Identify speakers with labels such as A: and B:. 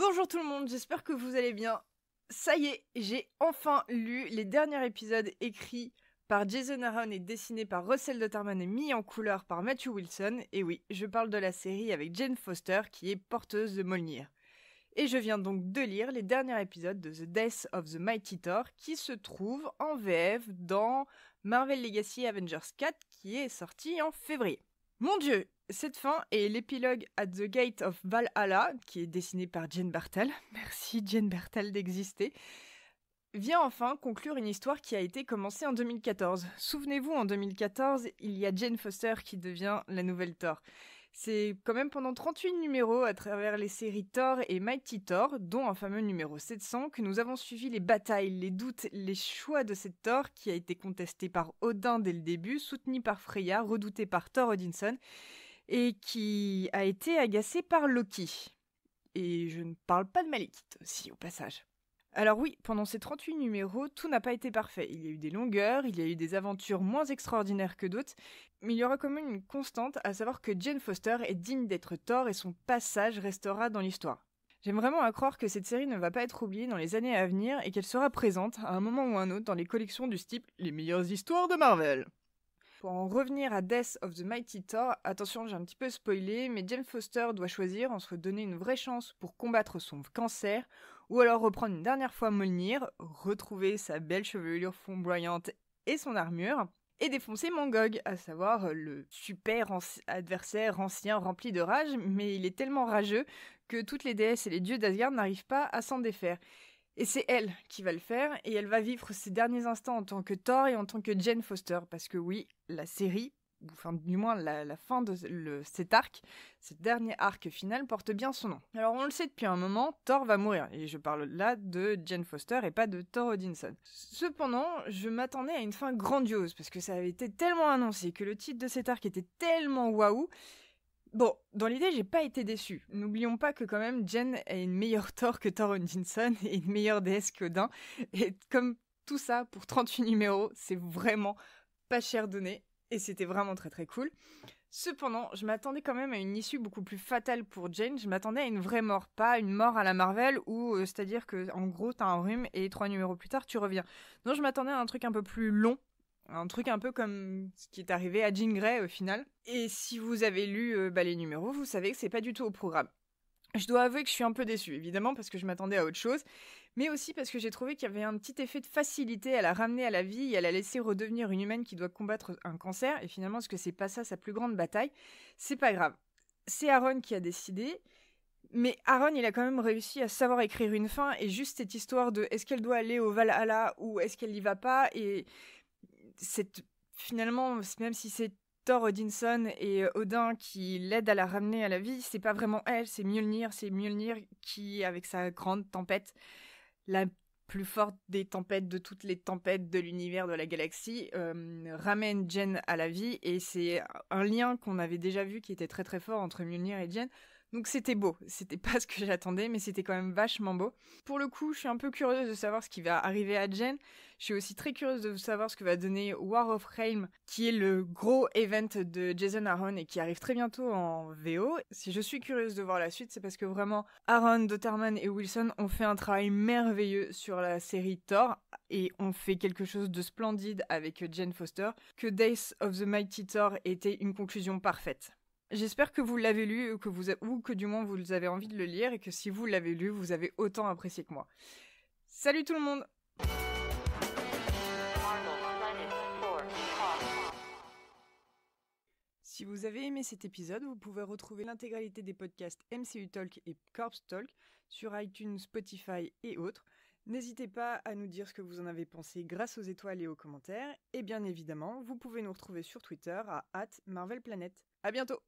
A: Bonjour tout le monde, j'espère que vous allez bien. Ça y est, j'ai enfin lu les derniers épisodes écrits par Jason Aaron et dessinés par Russell Dauterman et mis en couleur par Matthew Wilson. Et oui, je parle de la série avec Jane Foster qui est porteuse de Mjolnir. Et je viens donc de lire les derniers épisodes de The Death of the Mighty Thor qui se trouve en VF dans Marvel Legacy Avengers 4 qui est sorti en février. Mon Dieu, cette fin est l'épilogue At the Gate of Valhalla, qui est dessiné par Jen Bartel, merci Jen Bartel d'exister, vient enfin conclure une histoire qui a été commencée en 2014. Souvenez-vous, en 2014, il y a Jane Foster qui devient la nouvelle Thor. C'est quand même pendant 38 numéros à travers les séries Thor et Mighty Thor, dont un fameux numéro 700, que nous avons suivi les batailles, les doutes, les choix de cette Thor qui a été contestée par Odin dès le début, soutenue par Freya, redoutée par Thor Odinson, et qui a été agacée par Loki. Et je ne parle pas de Malekith aussi, au passage. Alors oui, pendant ces 38 numéros, tout n'a pas été parfait. Il y a eu des longueurs, il y a eu des aventures moins extraordinaires que d'autres, mais il y aura quand même une constante, à savoir que Jane Foster est digne d'être Thor et son passage restera dans l'histoire. J'aime vraiment à croire que cette série ne va pas être oubliée dans les années à venir et qu'elle sera présente, à un moment ou un autre, dans les collections du style « Les meilleures histoires de Marvel ». Pour en revenir à Death of the Mighty Thor, attention, j'ai un petit peu spoilé, mais Jane Foster doit choisir entre donner une vraie chance pour combattre son cancer, ou alors reprendre une dernière fois Mjolnir, retrouver sa belle chevelure flamboyante et son armure, et défoncer Mangog, à savoir le super adversaire ancien rempli de rage, mais il est tellement rageux que toutes les déesses et les dieux d'Asgard n'arrivent pas à s'en défaire. Et c'est elle qui va le faire, et elle va vivre ses derniers instants en tant que Thor et en tant que Jane Foster, parce que oui, la série, enfin du moins la fin de cet arc, ce dernier arc final porte bien son nom. Alors on le sait depuis un moment, Thor va mourir, et je parle là de Jane Foster et pas de Thor Odinson. Cependant, je m'attendais à une fin grandiose, parce que ça avait été tellement annoncé, que le titre de cet arc était tellement waouh. Bon, dans l'idée, j'ai pas été déçue. N'oublions pas que quand même, Jen est une meilleure Thor que Thor Odinson et une meilleure déesse qu'Odin. Et comme tout ça, pour 38 numéros, c'est vraiment pas cher donné. Et c'était vraiment très très cool. Cependant, je m'attendais quand même à une issue beaucoup plus fatale pour Jane. Je m'attendais à une vraie mort, pas une mort à la Marvel où, c'est-à-dire que en gros, t'as un rhume et 3 numéros plus tard, tu reviens. Non, je m'attendais à un truc un peu plus long. Un truc un peu comme ce qui est arrivé à Jean Grey au final. Et si vous avez lu les numéros, vous savez que c'est pas du tout au programme. Je dois avouer que je suis un peu déçue, évidemment, parce que je m'attendais à autre chose, mais aussi parce que j'ai trouvé qu'il y avait un petit effet de facilité à la ramener à la vie et à la laisser redevenir une humaine qui doit combattre un cancer, et finalement, est-ce que c'est pas ça sa plus grande bataille? C'est pas grave. C'est Aaron qui a décidé, mais Aaron, il a quand même réussi à savoir écrire une fin, et juste cette histoire de est-ce qu'elle doit aller au Valhalla ou est-ce qu'elle y va pas, et finalement, même si c'est Thor Odinson et Odin qui l'aident à la ramener à la vie, c'est pas vraiment elle, c'est Mjolnir qui, avec sa grande tempête, la plus forte des tempêtes de toutes les tempêtes de l'univers de la galaxie, ramène Jen à la vie, et c'est un lien qu'on avait déjà vu qui était très très fort entre Mjolnir et Jen. Donc c'était beau, c'était pas ce que j'attendais, mais c'était quand même vachement beau. Pour le coup, je suis un peu curieuse de savoir ce qui va arriver à Jen. Je suis aussi très curieuse de savoir ce que va donner War of Realm, qui est le gros event de Jason Aaron et qui arrive très bientôt en VO. Si je suis curieuse de voir la suite, c'est parce que vraiment, Aaron, Dauterman et Wilson ont fait un travail merveilleux sur la série Thor et ont fait quelque chose de splendide avec Jane Foster, que Death of the Mighty Thor était une conclusion parfaite. J'espère que vous l'avez lu ou que du moins vous avez envie de le lire et que si vous l'avez lu, vous avez autant apprécié que moi. Salut tout le monde! Si vous avez aimé cet épisode, vous pouvez retrouver l'intégralité des podcasts MCU Talk et Corpse Talk sur iTunes, Spotify et autres. N'hésitez pas à nous dire ce que vous en avez pensé grâce aux étoiles et aux commentaires. Et bien évidemment, vous pouvez nous retrouver sur Twitter à @MarvelPlanet. À bientôt!